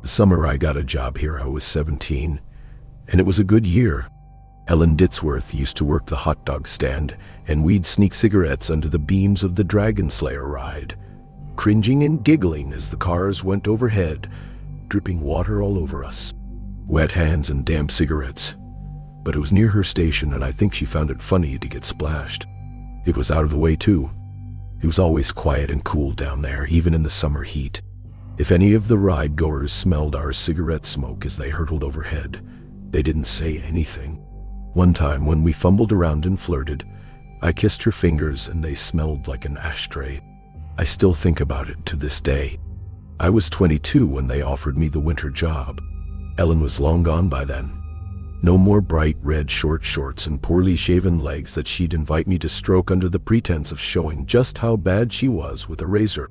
The summer I got a job here, I was 17, and it was a good year. Ellen Ditzworth used to work the hot dog stand, and we'd sneak cigarettes under the beams of the Dragon Slayer ride, cringing and giggling as the cars went overhead, dripping water all over us. Wet hands and damp cigarettes. But it was near her station, and I think she found it funny to get splashed. It was out of the way too. It was always quiet and cool down there, even in the summer heat. If any of the ride-goers smelled our cigarette smoke as they hurtled overhead, they didn't say anything. One time when we fumbled around and flirted, I kissed her fingers and they smelled like an ashtray. I still think about it to this day. I was 22 when they offered me the winter job. Ellen was long gone by then. No more bright red short shorts and poorly shaven legs that she'd invite me to stroke under the pretense of showing just how bad she was with a razor.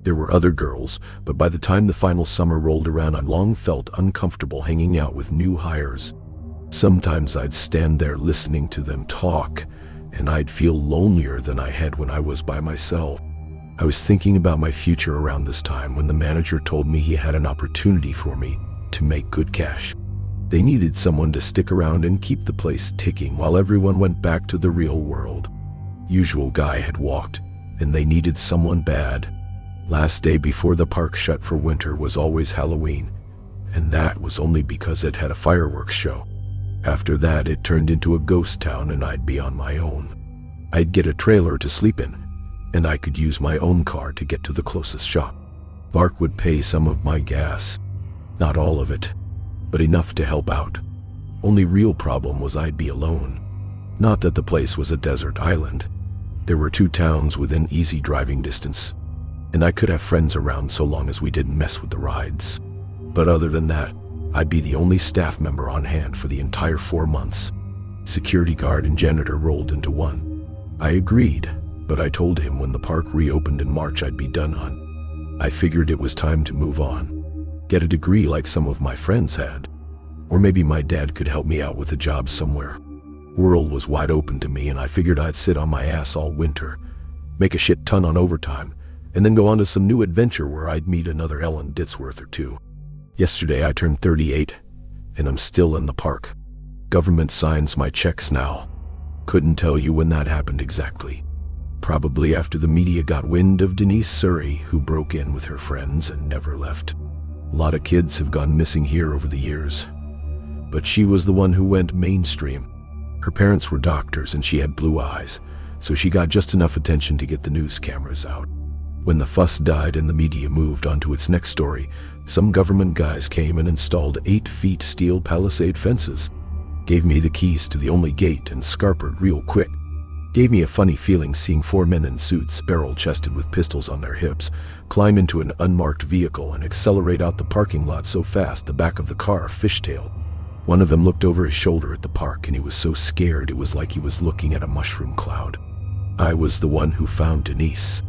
There were other girls, but by the time the final summer rolled around, I long felt uncomfortable hanging out with new hires. Sometimes I'd stand there listening to them talk, and I'd feel lonelier than I had when I was by myself. I was thinking about my future around this time when the manager told me he had an opportunity for me to make good cash. They needed someone to stick around and keep the place ticking while everyone went back to the real world. Usual guy had walked, and they needed someone bad. Last day before the park shut for winter was always Halloween, and that was only because it had a fireworks show. After that, it turned into a ghost town and I'd be on my own. I'd get a trailer to sleep in, and I could use my own car to get to the closest shop. Park would pay some of my gas. Not all of it, but enough to help out. Only real problem was I'd be alone. Not that the place was a desert island. There were 2 towns within easy driving distance, and I could have friends around so long as we didn't mess with the rides. But other than that, I'd be the only staff member on hand for the entire 4 months. Security guard and janitor rolled into one. I agreed, but I told him when the park reopened in March I'd be done on. I figured it was time to move on. Get a degree like some of my friends had. Or maybe my dad could help me out with a job somewhere. World was wide open to me, and I figured I'd sit on my ass all winter, make a shit ton on overtime, and then go on to some new adventure where I'd meet another Ellen Ditzworth or two. Yesterday I turned 38, and I'm still in the park. Government signs my checks now. Couldn't tell you when that happened exactly. Probably after the media got wind of Denise Surrey, who broke in with her friends and never left. A lot of kids have gone missing here over the years, but she was the one who went mainstream. Her parents were doctors and she had blue eyes, so she got just enough attention to get the news cameras out. When the fuss died and the media moved on to its next story, some government guys came and installed 8-foot steel palisade fences. Gave me the keys to the only gate and scarpered real quick. Gave me a funny feeling seeing 4 men in suits, barrel-chested with pistols on their hips, climb into an unmarked vehicle and accelerate out the parking lot so fast the back of the car fishtailed. One of them looked over his shoulder at the park, and he was so scared it was like he was looking at a mushroom cloud. I was the one who found Denise.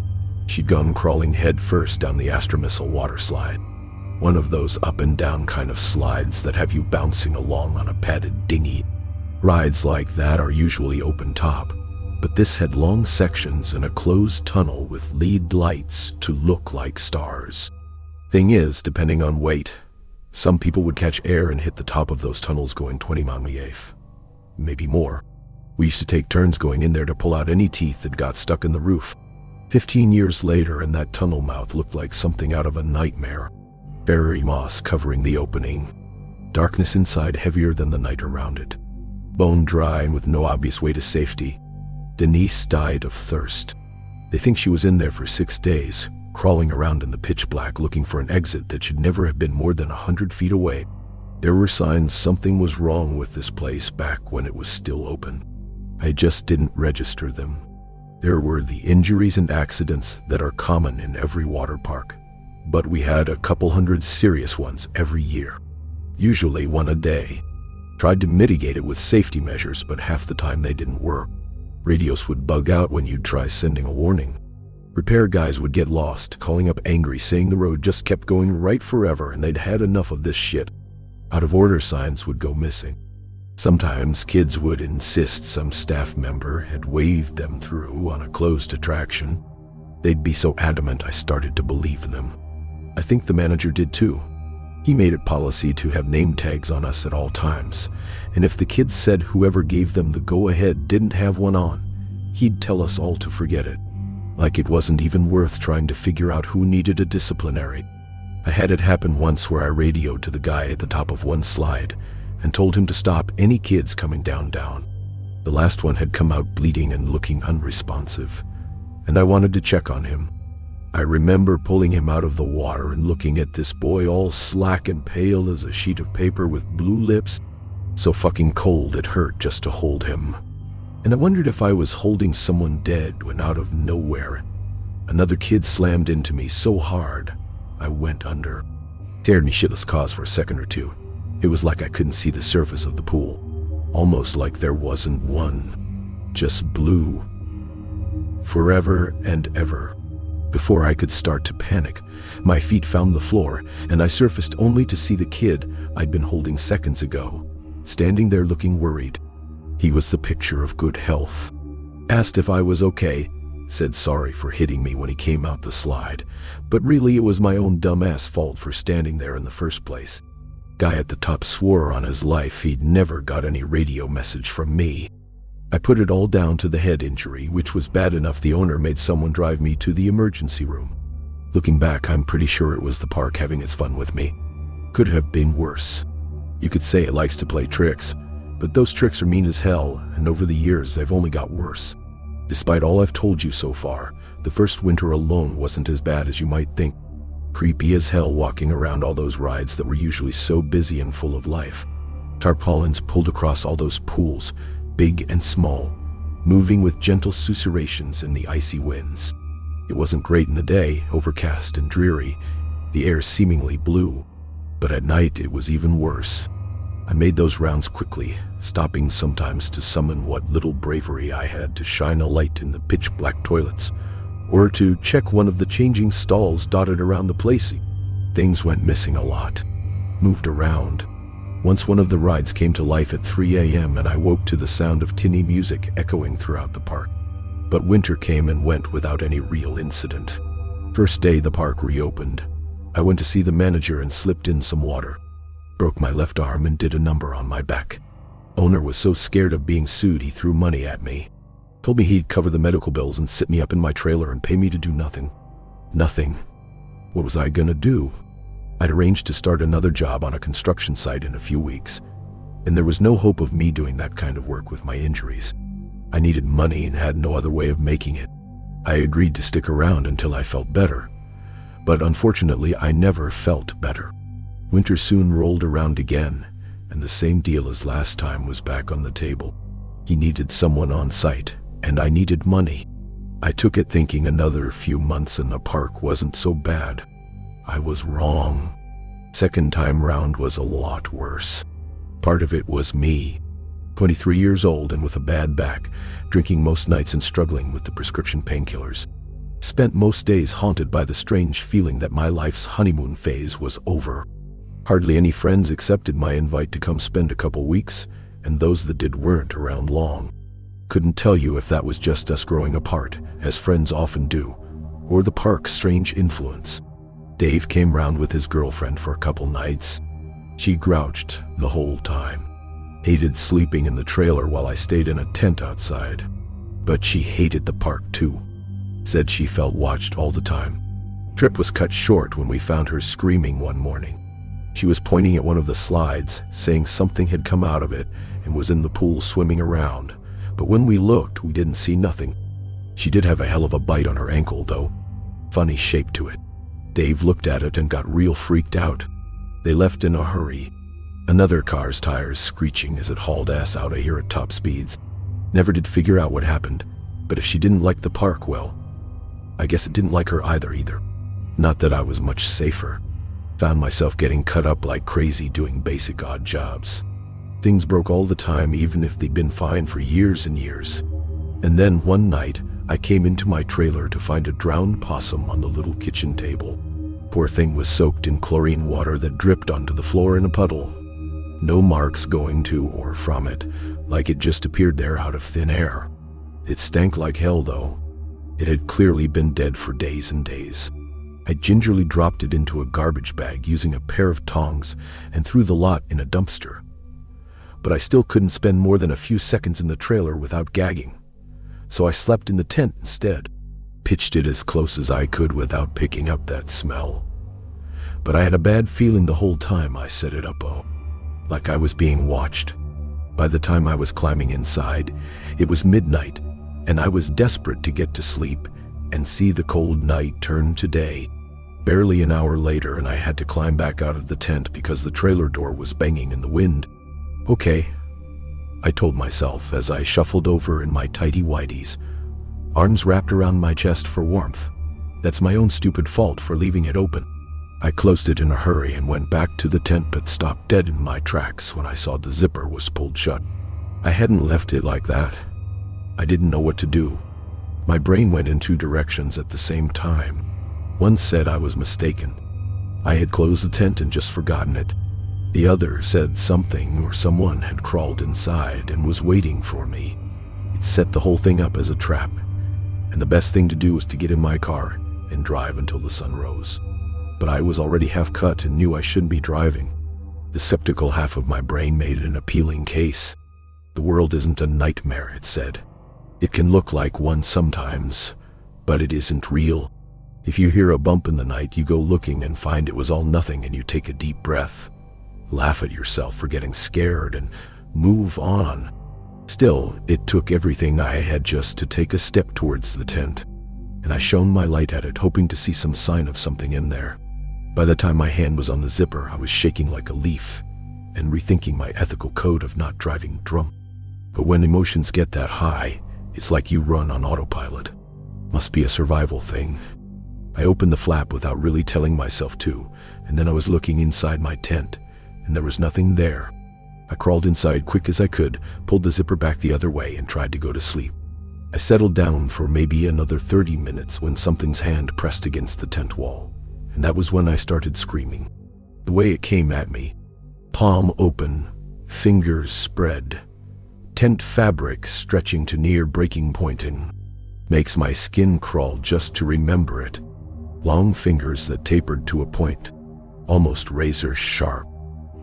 She'd gone crawling head first down the Astromissile water slide. One of those up and down kind of slides that have you bouncing along on a padded dinghy. Rides like that are usually open top, but this had long sections and a closed tunnel with LED lights to look like stars. Thing is, depending on weight, some people would catch air and hit the top of those tunnels going 20 miles an hour. Maybe more. We used to take turns going in there to pull out any teeth that got stuck in the roof. 15 years later, and that tunnel mouth looked like something out of a nightmare. Fairy moss covering the opening. Darkness inside heavier than the night around it. Bone dry and with no obvious way to safety. Denise died of thirst. They think she was in there for 6 days, crawling around in the pitch black looking for an exit that should never have been more than 100 feet away. There were signs something was wrong with this place back when it was still open. I just didn't register them. There were the injuries and accidents that are common in every water park, but we had a couple hundred serious ones every year. Usually 1 a day. Tried to mitigate it with safety measures, but half the time they didn't work. Radios would bug out when you'd try sending a warning. Repair guys would get lost, calling up angry, saying the road just kept going right forever and they'd had enough of this shit. Out of order signs would go missing. Sometimes kids would insist some staff member had waved them through on a closed attraction. They'd be so adamant I started to believe them. I think the manager did too. He made it policy to have name tags on us at all times, and if the kids said whoever gave them the go-ahead didn't have one on, he'd tell us all to forget it. Like it wasn't even worth trying to figure out who needed a disciplinary. I had it happen once where I radioed to the guy at the top of one slide and told him to stop any kids coming down. The last one had come out bleeding and looking unresponsive, and I wanted to check on him. I remember pulling him out of the water and looking at this boy all slack and pale as a sheet of paper with blue lips, so fucking cold it hurt just to hold him. And I wondered if I was holding someone dead when out of nowhere, another kid slammed into me so hard, I went under. Scared me shitless cause for a second or two. It was like I couldn't see the surface of the pool. Almost like there wasn't one. Just blue. Forever and ever. Before I could start to panic, my feet found the floor, and I surfaced only to see the kid I'd been holding seconds ago, standing there looking worried. He was the picture of good health. Asked if I was okay, said sorry for hitting me when he came out the slide, but really it was my own dumbass fault for standing there in the first place. Guy at the top swore on his life he'd never got any radio message from me. I put it all down to the head injury, which was bad enough the owner made someone drive me to the emergency room. Looking back, I'm pretty sure it was the park having its fun with me. Could have been worse. You could say it likes to play tricks, but those tricks are mean as hell, and over the years they've only got worse. Despite all I've told you so far, the first winter alone wasn't as bad as you might think. Creepy as hell walking around all those rides that were usually so busy and full of life. Tarpaulins pulled across all those pools, big and small, moving with gentle susurrations in the icy winds. It wasn't great in the day, overcast and dreary, the air seemingly blue, but at night it was even worse. I made those rounds quickly, stopping sometimes to summon what little bravery I had to shine a light in the pitch-black toilets, or to check one of the changing stalls dotted around the place. Things went missing a lot, moved around. Once one of the rides came to life at 3 a.m. and I woke to the sound of tinny music echoing throughout the park. But winter came and went without any real incident. First day the park reopened, I went to see the manager and slipped in some water. Broke my left arm and did a number on my back. Owner was so scared of being sued he threw money at me. Told me he'd cover the medical bills and sit me up in my trailer and pay me to do nothing. Nothing. What was I gonna do? I'd arranged to start another job on a construction site in a few weeks, and there was no hope of me doing that kind of work with my injuries. I needed money and had no other way of making it. I agreed to stick around until I felt better, but unfortunately I never felt better. Winter soon rolled around again, and the same deal as last time was back on the table. He needed someone on site, and I needed money. I took it thinking another few months in the park wasn't so bad. I was wrong. Second time round was a lot worse. Part of it was me. 23 years old and with a bad back, drinking most nights and struggling with the prescription painkillers. Spent most days haunted by the strange feeling that my life's honeymoon phase was over. Hardly any friends accepted my invite to come spend a couple weeks, and those that did weren't around long. Couldn't tell you if that was just us growing apart, as friends often do, or the park's strange influence. Dave came round with his girlfriend for a couple nights. She grouched the whole time. Hated sleeping in the trailer while I stayed in a tent outside. But she hated the park too. Said she felt watched all the time. Trip was cut short when we found her screaming one morning. She was pointing at one of the slides, saying something had come out of it and was in the pool swimming around. But when we looked, we didn't see nothing. She did have a hell of a bite on her ankle though. Funny shape to it. Dave looked at it and got real freaked out. They left in a hurry. Another car's tires screeching as it hauled ass out of here at top speeds. Never did figure out what happened, but if she didn't like the park, well, I guess it didn't like her either. Not that I was much safer. Found myself getting cut up like crazy doing basic odd jobs. Things broke all the time even if they'd been fine for years and years. And then one night, I came into my trailer to find a drowned possum on the little kitchen table. Poor thing was soaked in chlorine water that dripped onto the floor in a puddle. No marks going to or from it, like it just appeared there out of thin air. It stank like hell though. It had clearly been dead for days and days. I gingerly dropped it into a garbage bag using a pair of tongs and threw the lot in a dumpster. But I still couldn't spend more than a few seconds in the trailer without gagging. So I slept in the tent instead. Pitched it as close as I could without picking up that smell. But I had a bad feeling the whole time I set it up, like I was being watched. By the time I was climbing inside, it was midnight, and I was desperate to get to sleep and see the cold night turn to day. Barely an hour later, and I had to climb back out of the tent because the trailer door was banging in the wind. Okay, I told myself as I shuffled over in my tighty-whities, arms wrapped around my chest for warmth. That's my own stupid fault for leaving it open. I closed it in a hurry and went back to the tent, but stopped dead in my tracks when I saw the zipper was pulled shut. I hadn't left it like that. I didn't know what to do. My brain went in two directions at the same time. One said I was mistaken. I had closed the tent and just forgotten it. The other said something or someone had crawled inside and was waiting for me. It set the whole thing up as a trap, and the best thing to do was to get in my car and drive until the sun rose. But I was already half cut and knew I shouldn't be driving. The skeptical half of my brain made an appealing case. The world isn't a nightmare, it said. It can look like one sometimes, but it isn't real. If you hear a bump in the night, you go looking and find it was all nothing, and you take a deep breath, laugh at yourself for getting scared, and move on. Still, it took everything I had just to take a step towards the tent, and I shone my light at it, hoping to see some sign of something in there. By the time my hand was on the zipper, I was shaking like a leaf and rethinking my ethical code of not driving drunk. But when emotions get that high, it's like you run on autopilot. Must be a survival thing. I opened the flap without really telling myself to, and then I was looking inside my tent, and there was nothing there. I crawled inside quick as I could, pulled the zipper back the other way, and tried to go to sleep. I settled down for maybe another 30 minutes when something's hand pressed against the tent wall, and that was when I started screaming. The way it came at me, palm open, fingers spread, tent fabric stretching to near breaking point, makes my skin crawl just to remember it. Long fingers that tapered to a point, almost razor sharp,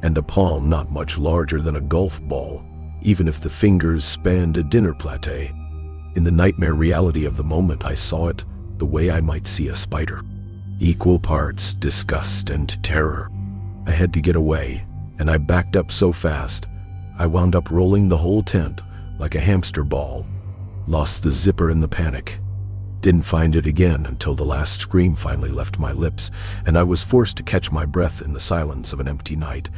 and a palm not much larger than a golf ball, even if the fingers spanned a dinner plate. In the nightmare reality of the moment, I saw it the way I might see a spider. Equal parts disgust and terror. I had to get away, and I backed up so fast, I wound up rolling the whole tent like a hamster ball. Lost the zipper in the panic. Didn't find it again until the last scream finally left my lips, and I was forced to catch my breath in the silence of an empty night,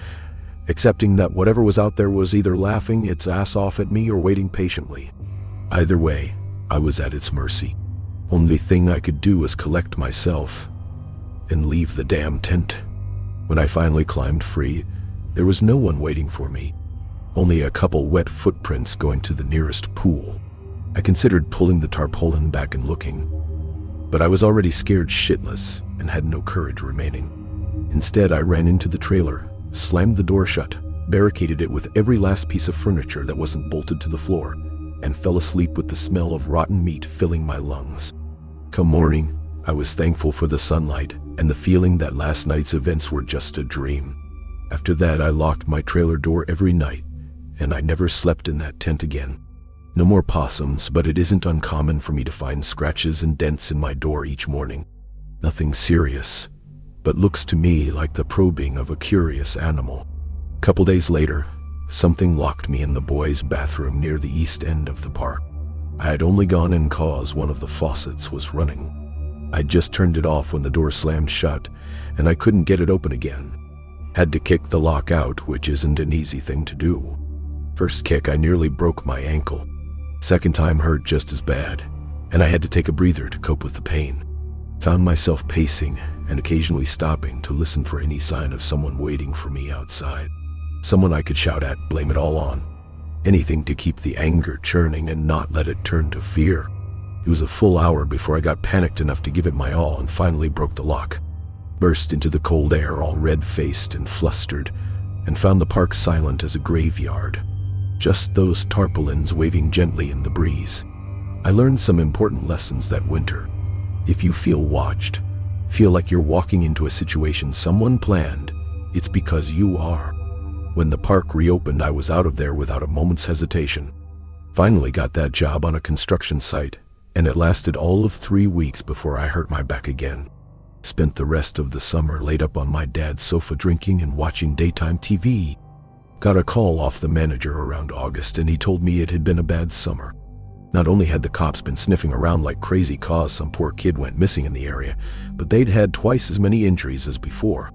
accepting that whatever was out there was either laughing its ass off at me or waiting patiently. Either way, I was at its mercy. Only thing I could do was collect myself and leave the damn tent. When I finally climbed free, there was no one waiting for me. Only a couple wet footprints going to the nearest pool. I considered pulling the tarpaulin back and looking, but I was already scared shitless and had no courage remaining. Instead, I ran into the trailer, slammed the door shut, barricaded it with every last piece of furniture that wasn't bolted to the floor, and fell asleep with the smell of rotten meat filling my lungs. Come morning, I was thankful for the sunlight and the feeling that last night's events were just a dream. After that, I locked my trailer door every night, and I never slept in that tent again. No more possums, but it isn't uncommon for me to find scratches and dents in my door each morning. Nothing serious, but looks to me like the probing of a curious animal. Couple days later, something locked me in the boys' bathroom near the east end of the park. I had only gone in cause one of the faucets was running. I'd just turned it off when the door slammed shut, and I couldn't get it open again. Had to kick the lock out, which isn't an easy thing to do. First kick, I nearly broke my ankle. Second time hurt just as bad, and I had to take a breather to cope with the pain. Found myself pacing and occasionally stopping to listen for any sign of someone waiting for me outside. Someone I could shout at, blame it all on. Anything to keep the anger churning and not let it turn to fear. It was a full hour before I got panicked enough to give it my all and finally broke the lock. Burst into the cold air all red-faced and flustered, and found the park silent as a graveyard. Just those tarpaulins waving gently in the breeze. I learned some important lessons that winter. If you feel watched, feel like you're walking into a situation someone planned, it's because you are. When the park reopened, I was out of there without a moment's hesitation. Finally got that job on a construction site, and it lasted all of 3 weeks before I hurt my back again. Spent the rest of the summer laid up on my dad's sofa drinking and watching daytime TV. Got a call off the manager around August, and he told me it had been a bad summer. Not only had the cops been sniffing around like crazy cause some poor kid went missing in the area, but they'd had twice as many injuries as before.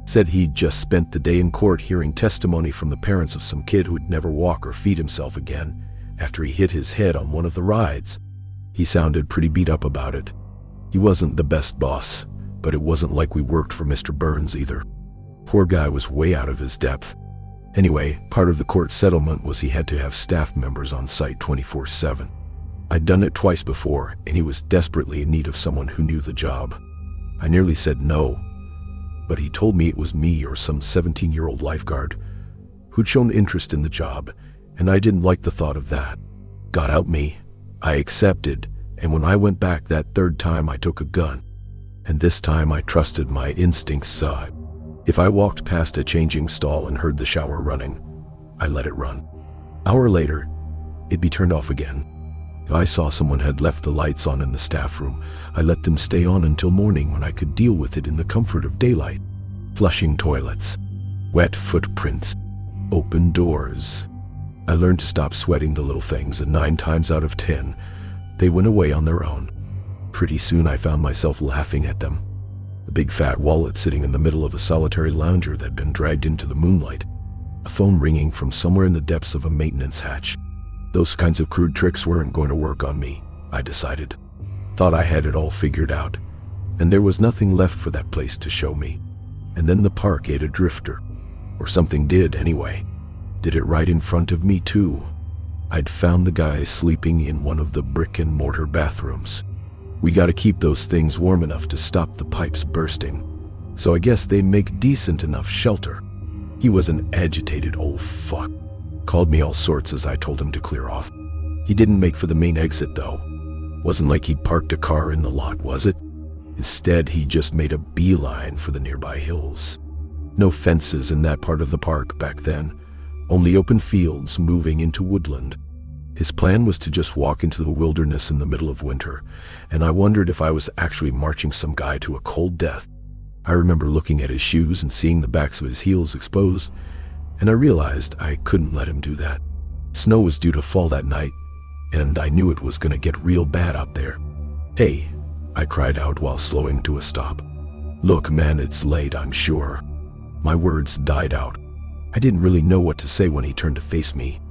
Said he'd just spent the day in court hearing testimony from the parents of some kid who'd never walk or feed himself again after he hit his head on one of the rides. He sounded pretty beat up about it. He wasn't the best boss, but it wasn't like we worked for Mr. Burns either. Poor guy was way out of his depth. Anyway, part of the court settlement was he had to have staff members on site 24/7. I'd done it twice before, and he was desperately in need of someone who knew the job. I nearly said no, but he told me it was me or some 17-year-old lifeguard who'd shown interest in the job, and I didn't like the thought of that. Got out me. I accepted, and when I went back that third time I took a gun. And this time I trusted my instincts. If I walked past a changing stall and heard the shower running, I let it run. Hour later, it'd be turned off again. If I saw someone had left the lights on in the staff room, I let them stay on until morning when I could deal with it in the comfort of daylight. Flushing toilets, wet footprints, open doors. I learned to stop sweating the little things, and 9 times out of 10, they went away on their own. Pretty soon I found myself laughing at them. The big fat wallet sitting in the middle of a solitary lounger that'd been dragged into the moonlight. A phone ringing from somewhere in the depths of a maintenance hatch. Those kinds of crude tricks weren't going to work on me, I decided. Thought I had it all figured out, and there was nothing left for that place to show me. And then the park ate a drifter. Or something did anyway. Did it right in front of me too. I'd found the guy sleeping in one of the brick and mortar bathrooms. We gotta keep those things warm enough to stop the pipes bursting, so I guess they make decent enough shelter. He was an agitated old fuck. Called me all sorts as I told him to clear off. He didn't make for the main exit though. Wasn't like he'd parked a car in the lot, was it? Instead, he just made a beeline for the nearby hills. No fences in that part of the park back then, only open fields moving into woodland. His plan was to just walk into the wilderness in the middle of winter, and I wondered if I was actually marching some guy to a cold death. I remember looking at his shoes and seeing the backs of his heels exposed, and I realized I couldn't let him do that. Snow was due to fall that night, and I knew it was gonna get real bad out there. "Hey," I cried out while slowing to a stop. "Look, man, it's late, I'm sure." My words died out. I didn't really know what to say when he turned to face me.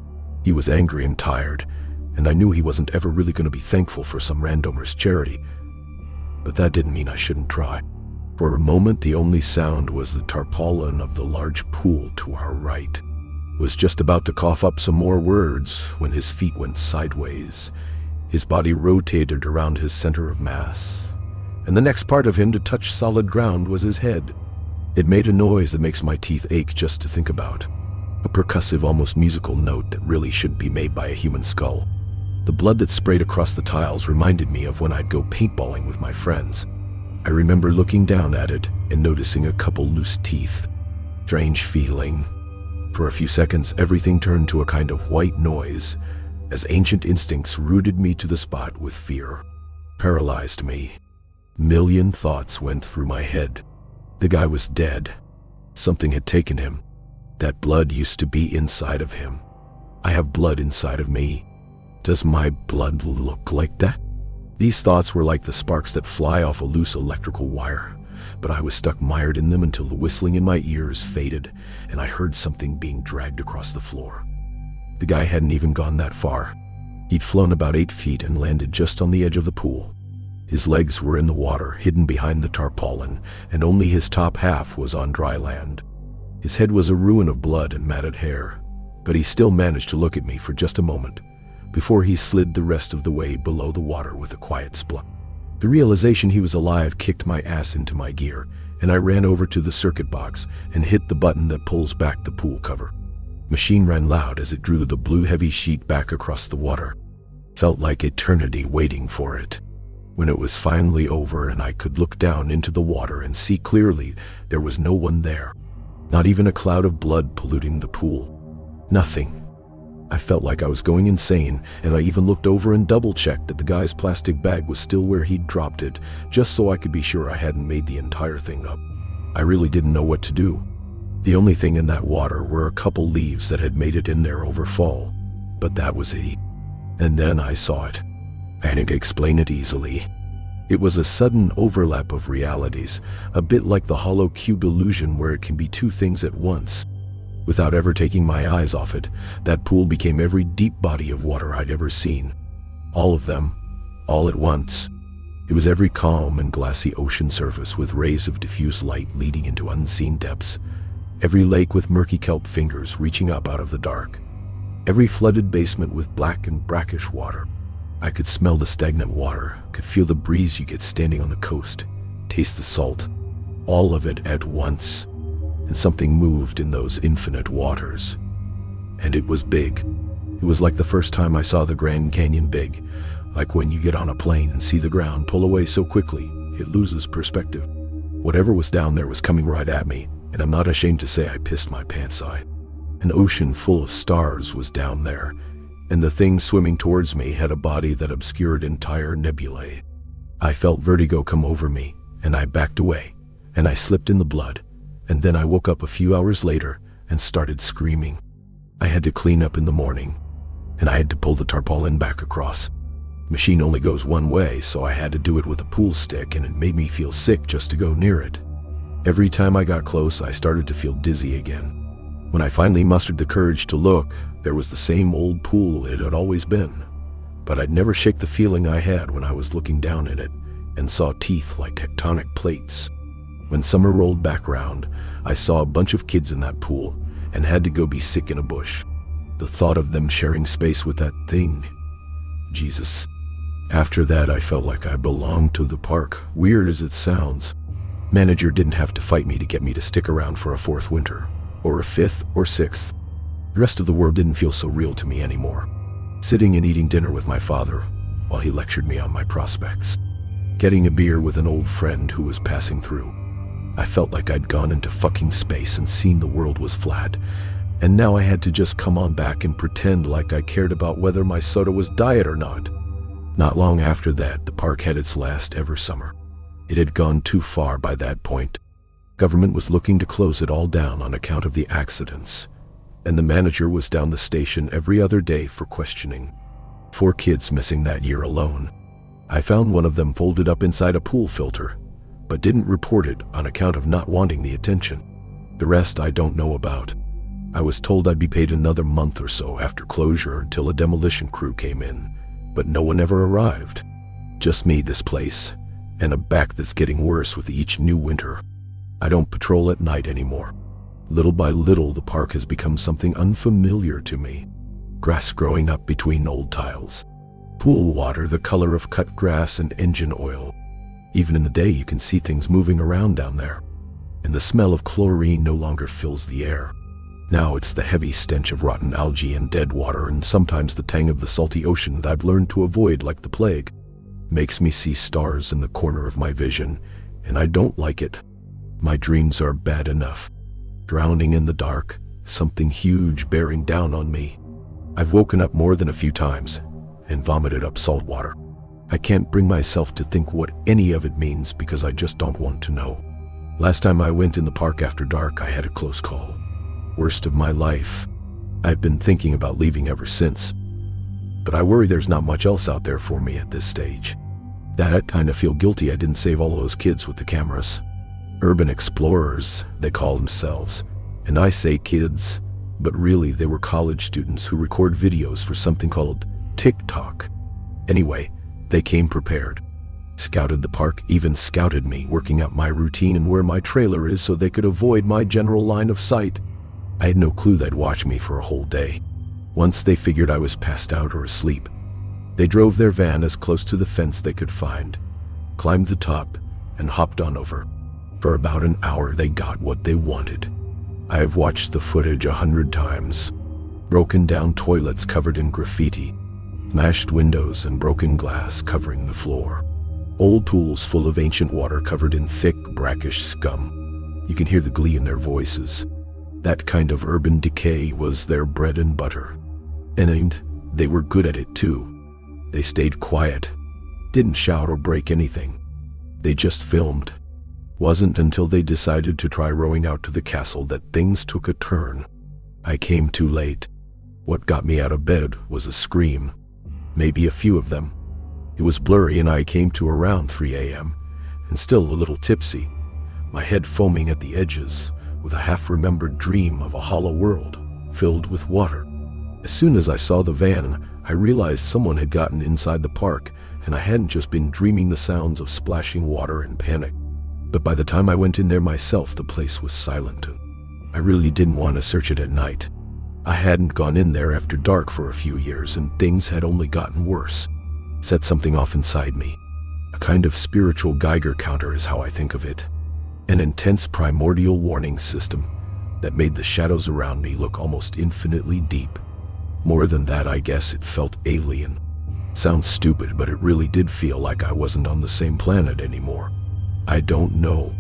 He was angry and tired, and I knew he wasn't ever really going to be thankful for some randomer's charity. But that didn't mean I shouldn't try. For a moment, the only sound was the tarpaulin of the large pool to our right. Was just about to cough up some more words when his feet went sideways. His body rotated around his center of mass, and the next part of him to touch solid ground was his head. It made a noise that makes my teeth ache just to think about. A percussive, almost musical note that really shouldn't be made by a human skull. The blood that sprayed across the tiles reminded me of when I'd go paintballing with my friends. I remember looking down at it and noticing a couple loose teeth. Strange feeling. For a few seconds, everything turned to a kind of white noise, as ancient instincts rooted me to the spot with fear. Paralyzed me. Million thoughts went through my head. The guy was dead. Something had taken him. That blood used to be inside of him. I have blood inside of me. Does my blood look like that? These thoughts were like the sparks that fly off a loose electrical wire, but I was stuck mired in them until the whistling in my ears faded and I heard something being dragged across the floor. The guy hadn't even gone that far. He'd flown about 8 feet and landed just on the edge of the pool. His legs were in the water, hidden behind the tarpaulin, and only his top half was on dry land. His head was a ruin of blood and matted hair, but he still managed to look at me for just a moment, before he slid the rest of the way below the water with a quiet splunk. The realization he was alive kicked my ass into my gear, and I ran over to the circuit box and hit the button that pulls back the pool cover. Machine ran loud as it drew the blue heavy sheet back across the water. Felt like eternity waiting for it. When it was finally over and I could look down into the water and see clearly, there was no one there. Not even a cloud of blood polluting the pool. Nothing. I felt like I was going insane, and I even looked over and double-checked that the guy's plastic bag was still where he'd dropped it, just so I could be sure I hadn't made the entire thing up. I really didn't know what to do. The only thing in that water were a couple leaves that had made it in there over fall, but that was it. And then I saw it. I can explain it easily. It was a sudden overlap of realities, a bit like the hollow cube illusion where it can be two things at once. Without ever taking my eyes off it, that pool became every deep body of water I'd ever seen. All of them, all at once. It was every calm and glassy ocean surface with rays of diffuse light leading into unseen depths. Every lake with murky kelp fingers reaching up out of the dark. Every flooded basement with black and brackish water. I could smell the stagnant water, could feel the breeze you get standing on the coast, taste the salt. All of it at once. And something moved in those infinite waters. And it was big. It was like the first time I saw the Grand Canyon big, like when you get on a plane and see the ground pull away so quickly, it loses perspective. Whatever was down there was coming right at me, and I'm not ashamed to say I pissed my pants. An ocean full of stars was down there, and the thing swimming towards me had a body that obscured entire nebulae. I felt vertigo come over me, and I backed away, and I slipped in the blood, and then I woke up a few hours later and started screaming. I had to clean up in the morning, and I had to pull the tarpaulin back across. Machine only goes one way, so I had to do it with a pool stick, and it made me feel sick just to go near it. Every time I got close, I started to feel dizzy again. When I finally mustered the courage to look, there was the same old pool it had always been. But I'd never shake the feeling I had when I was looking down in it and saw teeth like tectonic plates. When summer rolled back round, I saw a bunch of kids in that pool and had to go be sick in a bush. The thought of them sharing space with that thing. Jesus. After that, I felt like I belonged to the park, weird as it sounds. Manager didn't have to fight me to get me to stick around for a fourth winter, or a fifth or sixth. The rest of the world didn't feel so real to me anymore. Sitting and eating dinner with my father while he lectured me on my prospects. Getting a beer with an old friend who was passing through. I felt like I'd gone into fucking space and seen the world was flat, and now I had to just come on back and pretend like I cared about whether my soda was diet or not. Not long after that, the park had its last ever summer. It had gone too far by that point. Government was looking to close it all down on account of the accidents, and the manager was down the station every other day for questioning. 4 kids missing that year alone. I found one of them folded up inside a pool filter, but didn't report it on account of not wanting the attention. The rest I don't know about. I was told I'd be paid another month or so after closure until a demolition crew came in, but no one ever arrived. Just me, this place, and a back that's getting worse with each new winter. I don't patrol at night anymore. Little by little, the park has become something unfamiliar to me. Grass growing up between old tiles. Pool water the color of cut grass and engine oil. Even in the day, you can see things moving around down there. And the smell of chlorine no longer fills the air. Now it's the heavy stench of rotten algae and dead water, and sometimes the tang of the salty ocean that I've learned to avoid like the plague. Makes me see stars in the corner of my vision, and I don't like it. My dreams are bad enough. Drowning in the dark, something huge bearing down on me. I've woken up more than a few times and vomited up salt water. I can't bring myself to think what any of it means because I just don't want to know. Last time I went in the park after dark, I had a close call. Worst of my life. I've been thinking about leaving ever since, but I worry there's not much else out there for me at this stage. I kind of feel guilty I didn't save all those kids with the cameras. Urban explorers, they call themselves. And I say kids, but really they were college students who record videos for something called TikTok. Anyway, they came prepared. Scouted the park, even scouted me, working out my routine and where my trailer is so they could avoid my general line of sight. I had no clue they'd watch me for a whole day. Once they figured I was passed out or asleep, they drove their van as close to the fence they could find, climbed the top, and hopped on over. For about an hour they got what they wanted. I have watched the footage 100 times. Broken down toilets covered in graffiti, smashed windows and broken glass covering the floor. Old pools full of ancient water covered in thick, brackish scum. You can hear the glee in their voices. That kind of urban decay was their bread and butter. And they were good at it too. They stayed quiet, didn't shout or break anything. They just filmed. Wasn't until they decided to try rowing out to the castle that things took a turn. I came too late. What got me out of bed was a scream. Maybe a few of them. It was blurry and I came to around 3 a.m. and still a little tipsy, my head foaming at the edges with a half-remembered dream of a hollow world filled with water. As soon as I saw the van, I realized someone had gotten inside the park and I hadn't just been dreaming the sounds of splashing water and panic. But by the time I went in there myself, the place was silent. I really didn't want to search it at night. I hadn't gone in there after dark for a few years and things had only gotten worse. Set something off inside me. A kind of spiritual Geiger counter is how I think of it. An intense primordial warning system that made the shadows around me look almost infinitely deep. More than that, I guess it felt alien. Sounds stupid, but it really did feel like I wasn't on the same planet anymore. I don't know.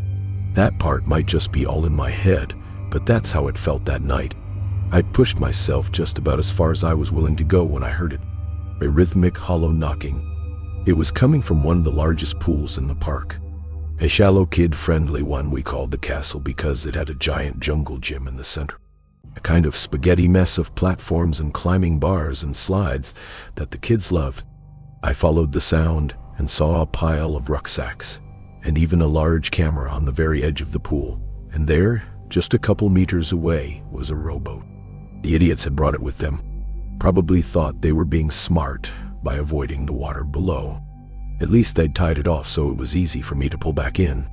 That part might just be all in my head, but that's how it felt that night. I'd pushed myself just about as far as I was willing to go when I heard it. A rhythmic, hollow knocking. It was coming from one of the largest pools in the park. A shallow, kid-friendly one we called the castle because it had a giant jungle gym in the center. A kind of spaghetti mess of platforms and climbing bars and slides that the kids loved. I followed the sound and saw a pile of rucksacks and even a large camera on the very edge of the pool. And there, just a couple meters away, was a rowboat. The idiots had brought it with them. Probably thought they were being smart by avoiding the water below. At least they'd tied it off so it was easy for me to pull back in.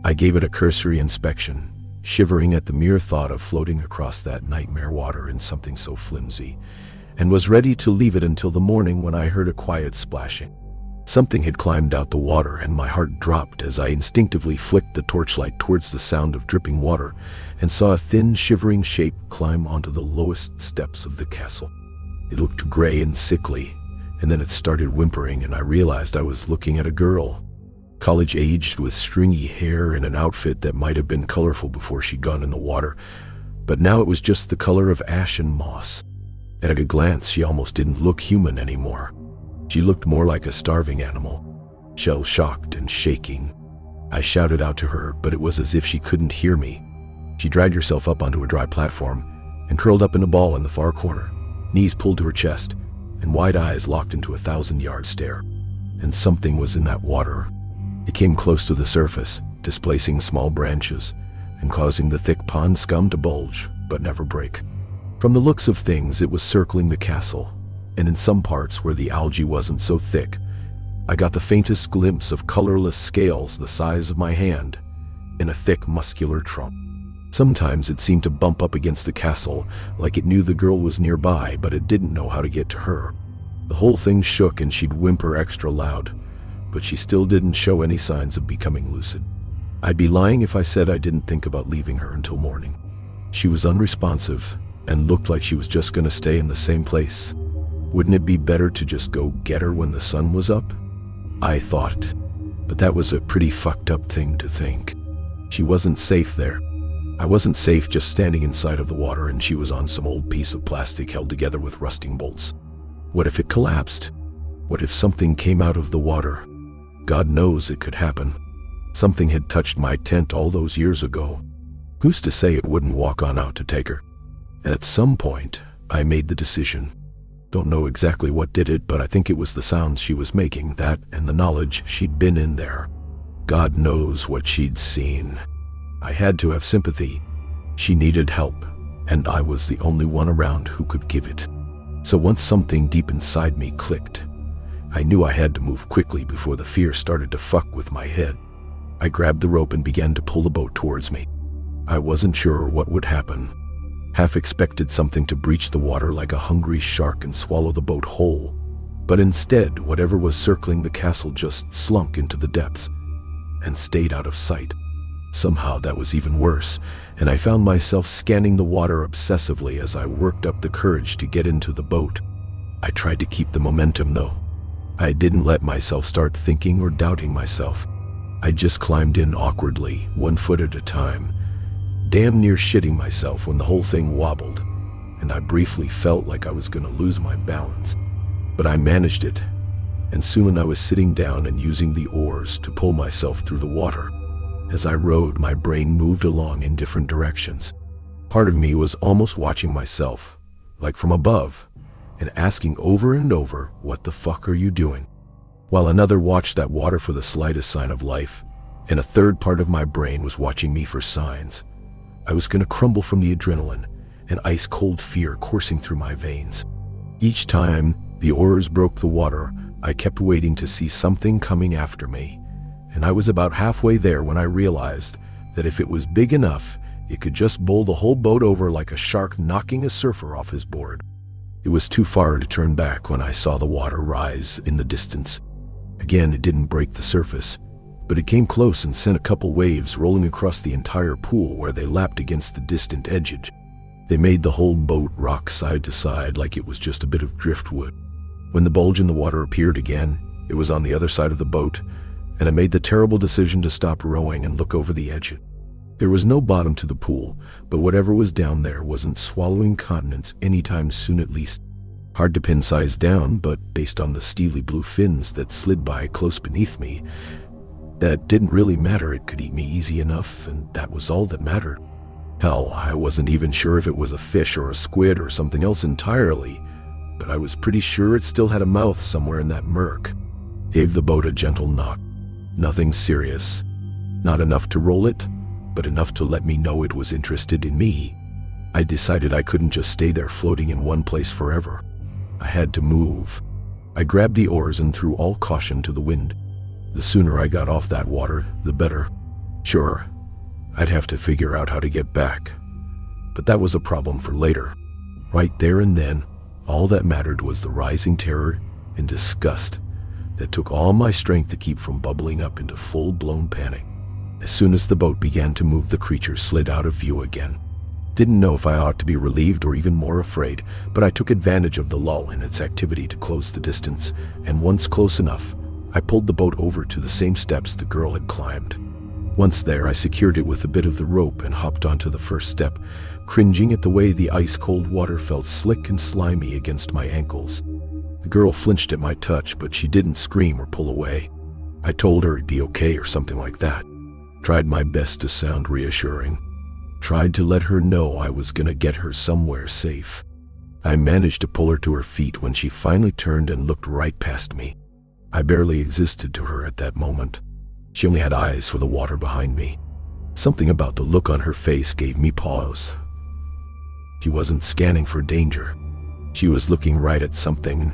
I gave it a cursory inspection, shivering at the mere thought of floating across that nightmare water in something so flimsy, and was ready to leave it until the morning when I heard a quiet splashing. Something had climbed out the water and my heart dropped as I instinctively flicked the torchlight towards the sound of dripping water and saw a thin, shivering shape climb onto the lowest steps of the castle. It looked gray and sickly, and then it started whimpering and I realized I was looking at a girl, college-aged with stringy hair and an outfit that might have been colorful before she'd gone in the water, but now it was just the color of ash and moss. At a glance, she almost didn't look human anymore. She looked more like a starving animal, shell-shocked and shaking. I shouted out to her, but it was as if she couldn't hear me. She dragged herself up onto a dry platform and curled up in a ball in the far corner, knees pulled to her chest, and wide eyes locked into a 1,000-yard stare. And something was in that water. It came close to the surface, displacing small branches and causing the thick pond scum to bulge, but never break. From the looks of things, it was circling the castle, and in some parts where the algae wasn't so thick, I got the faintest glimpse of colorless scales the size of my hand in a thick, muscular trunk. Sometimes it seemed to bump up against the castle like it knew the girl was nearby, but it didn't know how to get to her. The whole thing shook and she'd whimper extra loud, but she still didn't show any signs of becoming lucid. I'd be lying if I said I didn't think about leaving her until morning. She was unresponsive and looked like she was just going to stay in the same place. Wouldn't it be better to just go get her when the sun was up? I thought, but that was a pretty fucked up thing to think. She wasn't safe there. I wasn't safe just standing inside of the water and she was on some old piece of plastic held together with rusting bolts. What if it collapsed? What if something came out of the water? God knows it could happen. Something had touched my tent all those years ago. Who's to say it wouldn't walk on out to take her? And at some point, I made the decision. Don't know exactly what did it, but I think it was the sounds she was making, that and the knowledge she'd been in there. God knows what she'd seen. I had to have sympathy. She needed help, and I was the only one around who could give it. So once something deep inside me clicked, I knew I had to move quickly before the fear started to fuck with my head. I grabbed the rope and began to pull the boat towards me. I wasn't sure what would happen. Half expected something to breach the water like a hungry shark and swallow the boat whole. But instead, whatever was circling the castle just slunk into the depths and stayed out of sight. Somehow that was even worse, and I found myself scanning the water obsessively as I worked up the courage to get into the boat. I tried to keep the momentum though. I didn't let myself start thinking or doubting myself. I just climbed in awkwardly, 1 foot at a time, damn near shitting myself when the whole thing wobbled, and I briefly felt like I was gonna lose my balance. But I managed it, and soon I was sitting down and using the oars to pull myself through the water. As I rowed, my brain moved along in different directions. Part of me was almost watching myself, like from above, and asking over and over, "What the fuck are you doing?" While another watched that water for the slightest sign of life, and a third part of my brain was watching me for signs. I was gonna crumble from the adrenaline, and ice-cold fear coursing through my veins. Each time the oars broke the water, I kept waiting to see something coming after me, and I was about halfway there when I realized that if it was big enough, it could just bowl the whole boat over like a shark knocking a surfer off his board. It was too far to turn back when I saw the water rise in the distance. Again, it didn't break the surface, but it came close and sent a couple waves rolling across the entire pool where they lapped against the distant edge. They made the whole boat rock side to side like it was just a bit of driftwood. When the bulge in the water appeared again, it was on the other side of the boat, and I made the terrible decision to stop rowing and look over the edge. There was no bottom to the pool, but whatever was down there wasn't swallowing continents anytime soon, at least. Hard to pin size down, but based on the steely blue fins that slid by close beneath me, that didn't really matter. It could eat me easy enough, and that was all that mattered. Hell, I wasn't even sure if it was a fish or a squid or something else entirely, but I was pretty sure it still had a mouth somewhere in that murk. Gave the boat a gentle knock. Nothing serious. Not enough to roll it, but enough to let me know it was interested in me. I decided I couldn't just stay there floating in one place forever. I had to move. I grabbed the oars and threw all caution to the wind. The sooner I got off that water, the better. Sure, I'd have to figure out how to get back, but that was a problem for later. Right there and then, all that mattered was the rising terror and disgust that took all my strength to keep from bubbling up into full-blown panic. As soon as the boat began to move, the creature slid out of view again. Didn't know if I ought to be relieved or even more afraid, but I took advantage of the lull in its activity to close the distance, and once close enough, I pulled the boat over to the same steps the girl had climbed. Once there, I secured it with a bit of the rope and hopped onto the first step, cringing at the way the ice-cold water felt slick and slimy against my ankles. The girl flinched at my touch, but she didn't scream or pull away. I told her it'd be okay or something like that. Tried my best to sound reassuring. Tried to let her know I was gonna get her somewhere safe. I managed to pull her to her feet when she finally turned and looked right past me. I barely existed to her at that moment. She only had eyes for the water behind me. Something about the look on her face gave me pause. She wasn't scanning for danger. She was looking right at something,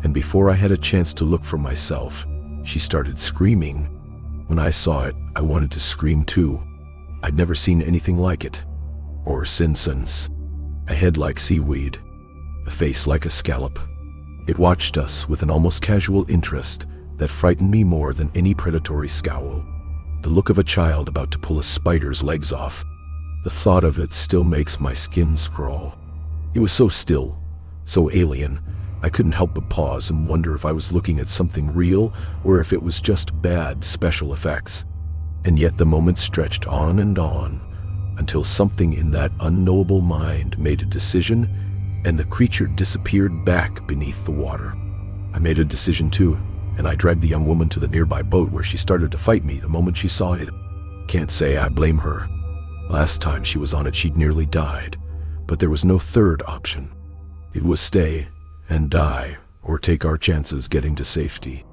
and before I had a chance to look for myself, she started screaming. When I saw it, I wanted to scream too. I'd never seen anything like it, or since. A head like seaweed, a face like a scallop. It watched us with an almost casual interest that frightened me more than any predatory scowl. The look of a child about to pull a spider's legs off. The thought of it still makes my skin crawl. It was so still, so alien, I couldn't help but pause and wonder if I was looking at something real or if it was just bad special effects. And yet the moment stretched on and on until something in that unknowable mind made a decision and the creature disappeared back beneath the water. I made a decision too, and I dragged the young woman to the nearby boat where she started to fight me the moment she saw it. Can't say I blame her. Last time she was on it, she'd nearly died, but there was no third option. It was stay and die, or take our chances getting to safety.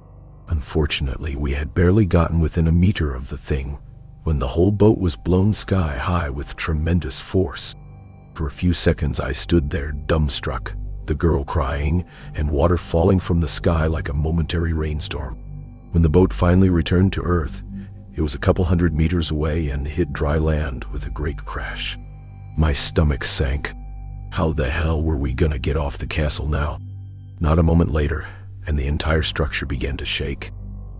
Unfortunately, we had barely gotten within a meter of the thing when the whole boat was blown sky high with tremendous force. For a few seconds I stood there dumbstruck, the girl crying and water falling from the sky like a momentary rainstorm. When the boat finally returned to Earth, it was a couple hundred meters away and hit dry land with a great crash. My stomach sank. How the hell were we gonna get off the castle now? Not a moment later, and the entire structure began to shake.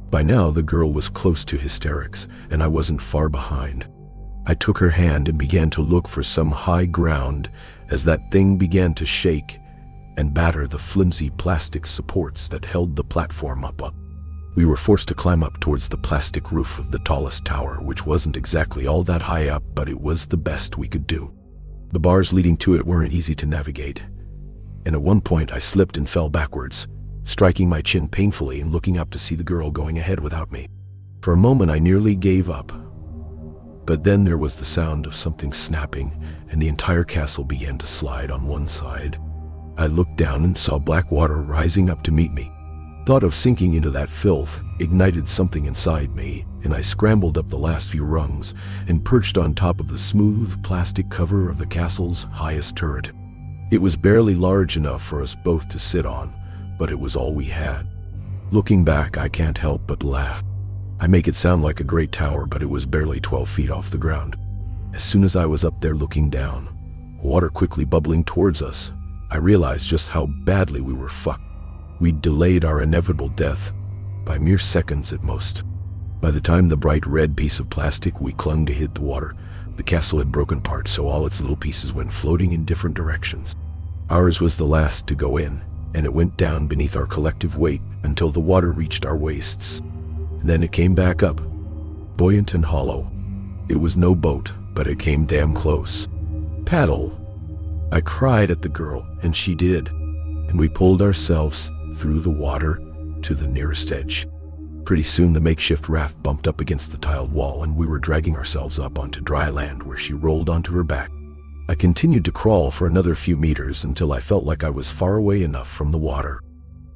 By now, the girl was close to hysterics, and I wasn't far behind. I took her hand and began to look for some high ground as that thing began to shake, and batter the flimsy plastic supports that held the platform up. We were forced to climb up towards the plastic roof of the tallest tower, which wasn't exactly all that high up, but it was the best we could do. The bars leading to it weren't easy to navigate, and at one point I slipped and fell backwards, striking my chin painfully and looking up to see the girl going ahead without me. For a moment I nearly gave up, but then there was the sound of something snapping, and the entire castle began to slide on one side. I looked down and saw black water rising up to meet me. Thought of sinking into that filth ignited something inside me, and I scrambled up the last few rungs and perched on top of the smooth plastic cover of the castle's highest turret. It was barely large enough for us both to sit on, but it was all we had. Looking back, I can't help but laugh. I make it sound like a great tower, but it was barely 12 feet off the ground. As soon as I was up there looking down, water quickly bubbling towards us, I realized just how badly we were fucked. We'd delayed our inevitable death by mere seconds at most. By the time the bright red piece of plastic we clung to hit the water, the castle had broken apart, so all its little pieces went floating in different directions. Ours was the last to go in, and it went down beneath our collective weight until the water reached our waists. Then it came back up, buoyant and hollow. It was no boat, but it came damn close. "Paddle!" I cried at the girl, and she did, and we pulled ourselves through the water to the nearest edge. Pretty soon the makeshift raft bumped up against the tiled wall, and we were dragging ourselves up onto dry land, where she rolled onto her back. I continued to crawl for another few meters until I felt like I was far away enough from the water.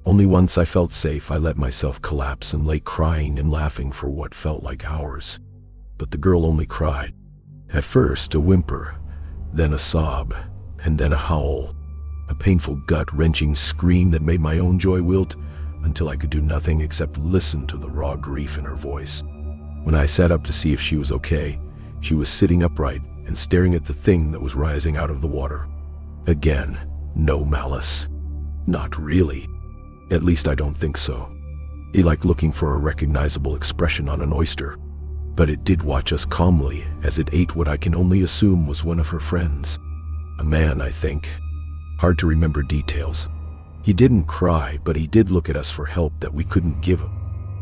Only once I felt safe, I let myself collapse and lay crying and laughing for what felt like hours. But the girl only cried. At first a whimper, then a sob, and then a howl. A painful, gut-wrenching scream that made my own joy wilt until I could do nothing except listen to the raw grief in her voice. When I sat up to see if she was okay, she was sitting upright and staring at the thing that was rising out of the water. Again, no malice. Not really. At least I don't think so. Like looking for a recognizable expression on an oyster. But it did watch us calmly as it ate what I can only assume was one of her friends. A man, I think. Hard to remember details. He didn't cry, but he did look at us for help that we couldn't give him.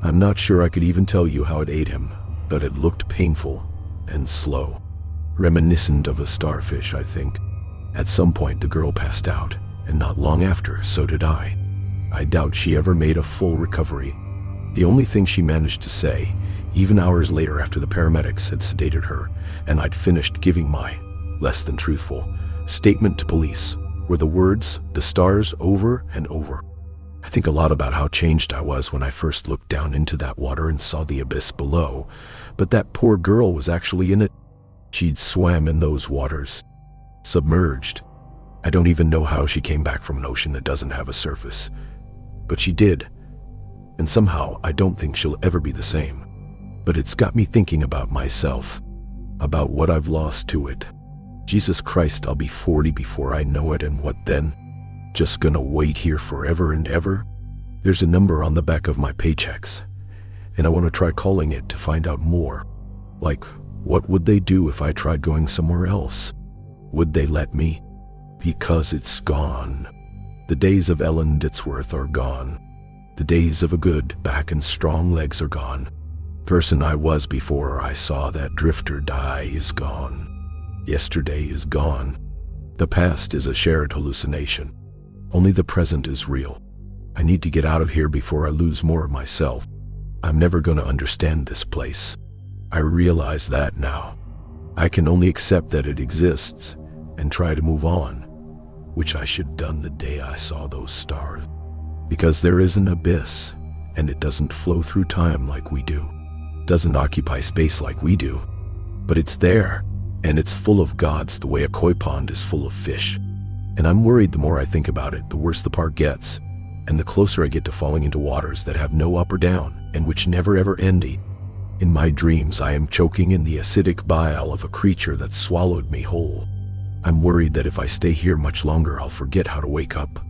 I'm not sure I could even tell you how it ate him, but it looked painful and slow. Reminiscent of a starfish, I think. At some point the girl passed out, and not long after, so did I. I doubt she ever made a full recovery. The only thing she managed to say, even hours later after the paramedics had sedated her, and I'd finished giving my, less than truthful, statement to police, were the words, "the stars," over and over. I think a lot about how changed I was when I first looked down into that water and saw the abyss below, but that poor girl was actually in it. She'd swam in those waters. Submerged. I don't even know how she came back from an ocean that doesn't have a surface. But she did. And somehow I don't think she'll ever be the same. But it's got me thinking about myself. About what I've lost to it. Jesus Christ, I'll be 40 before I know it, and what then? Just gonna wait here forever and ever? There's a number on the back of my paychecks, and I want to try calling it to find out more. Like, what would they do if I tried going somewhere else? Would they let me? Because it's gone. The days of Ellen Ditsworth are gone. The days of a good back and strong legs are gone. Person I was before I saw that drifter die is gone. Yesterday is gone. The past is a shared hallucination. Only the present is real. I need to get out of here before I lose more of myself. I'm never gonna understand this place. I realize that now. I can only accept that it exists and try to move on, which I should have done the day I saw those stars. Because there is an abyss, and it doesn't flow through time like we do. Doesn't occupy space like we do. But it's there, and it's full of gods the way a koi pond is full of fish. And I'm worried the more I think about it, the worse the part gets, and the closer I get to falling into waters that have no up or down, and which never ever end. In my dreams I am choking in the acidic bile of a creature that swallowed me whole. I'm worried that if I stay here much longer I'll forget how to wake up.